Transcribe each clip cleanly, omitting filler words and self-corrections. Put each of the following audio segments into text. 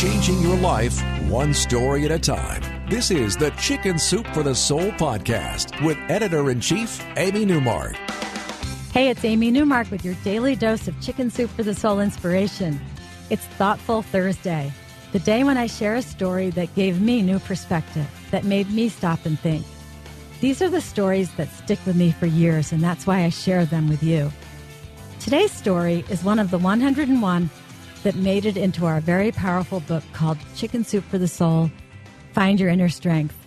changing your life one story at a time. This is the Chicken Soup for the Soul podcast with Editor-in-Chief Amy Newmark. Hey, it's Amy Newmark with your daily dose of Chicken Soup for the Soul inspiration. It's Thoughtful Thursday, the day when I share a story that gave me new perspective, that made me stop and think. These are the stories that stick with me for years, and that's why I share them with you. Today's story is one of the 101 that made it into our very powerful book called Chicken Soup for the Soul, Find Your Inner Strength.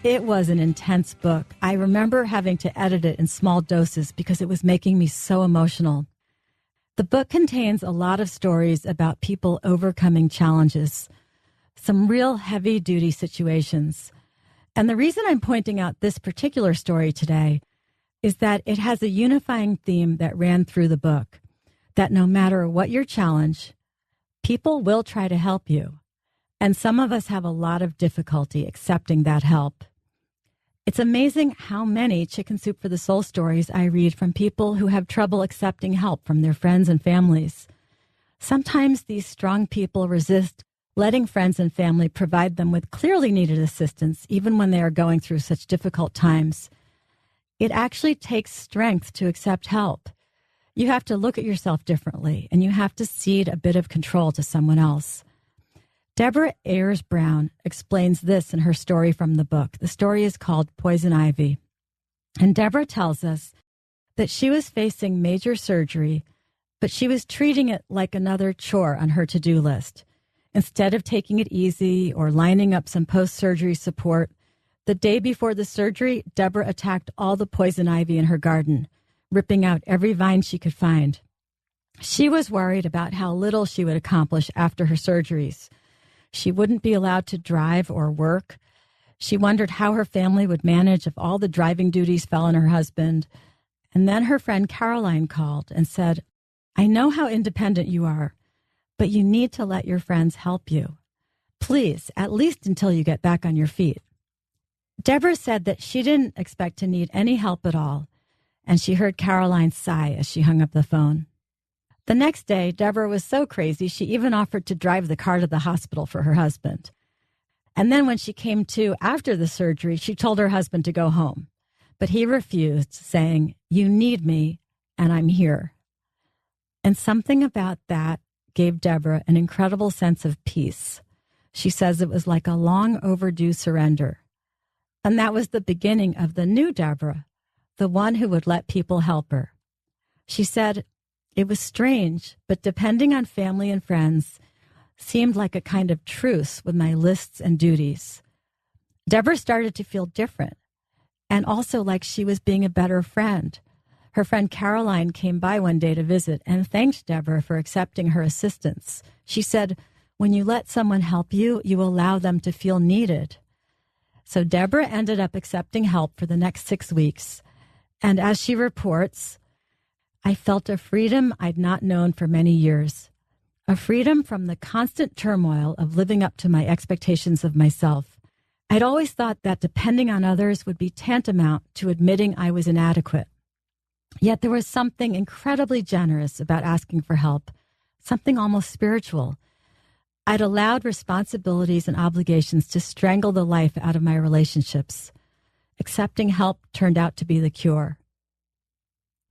It was an intense book. I remember having to edit it in small doses because it was making me so emotional. The book contains a lot of stories about people overcoming challenges, some real heavy-duty situations. And the reason I'm pointing out this particular story today is that it has a unifying theme that ran through the book, that no matter what your challenge, people will try to help you. And some of us have a lot of difficulty accepting that help. It's amazing how many Chicken Soup for the Soul stories I read from people who have trouble accepting help from their friends and families. Sometimes these strong people resist letting friends and family provide them with clearly needed assistance, even when they are going through such difficult times. It actually takes strength to accept help. You have to look at yourself differently, and you have to cede a bit of control to someone else. Deborah Ayers Brown explains this in her story from the book. The story is called Poison Ivy. And Deborah tells us that she was facing major surgery, but she was treating it like another chore on her to-do list. Instead of taking it easy or lining up some post-surgery support, the day before the surgery, Deborah attacked all the poison ivy in her garden, ripping out every vine she could find. She was worried about how little she would accomplish after her surgeries. She wouldn't be allowed to drive or work. She wondered how her family would manage if all the driving duties fell on her husband. And then her friend Caroline called and said, "I know how independent you are, but you need to let your friends help you. Please, at least until you get back on your feet." Deborah said that she didn't expect to need any help at all, and she heard Caroline sigh as she hung up the phone. The next day, Deborah was so crazy, she even offered to drive the car to the hospital for her husband. And then when she came to after the surgery, she told her husband to go home. But he refused, saying, "You need me, and I'm here." And something about that gave Deborah an incredible sense of peace. She says it was like a long overdue surrender. And that was the beginning of the new Deborah, the one who would let people help her. She said, "It was strange, but depending on family and friends seemed like a kind of truce with my lists and duties." Deborah started to feel different, and also like she was being a better friend. Her friend Caroline came by one day to visit and thanked Deborah for accepting her assistance. She said, "When you let someone help you, you allow them to feel needed." So Deborah ended up accepting help for the next 6 weeks. And as she reports, "I felt a freedom I'd not known for many years, a freedom from the constant turmoil of living up to my expectations of myself. I'd always thought that depending on others would be tantamount to admitting I was inadequate. Yet there was something incredibly generous about asking for help, something almost spiritual. I'd allowed responsibilities and obligations to strangle the life out of my relationships. Accepting help turned out to be the cure."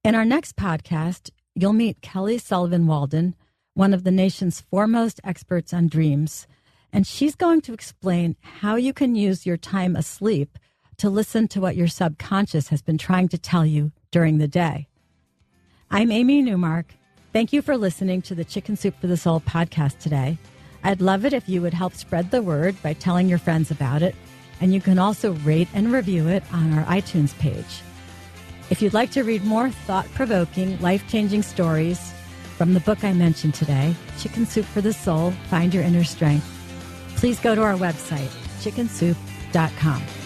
In our next podcast, you'll meet Kelly Sullivan Walden, one of the nation's foremost experts on dreams, and she's going to explain how you can use your time asleep to listen to what your subconscious has been trying to tell you during the day. I'm Amy Newmark. Thank you for listening to the Chicken Soup for the Soul podcast today. I'd love it if you would help spread the word by telling your friends about it, and you can also rate and review it on our iTunes page. If you'd like to read more thought-provoking, life-changing stories from the book I mentioned today, Chicken Soup for the Soul, Find Your Inner Strength, please go to our website, chickensoup.com.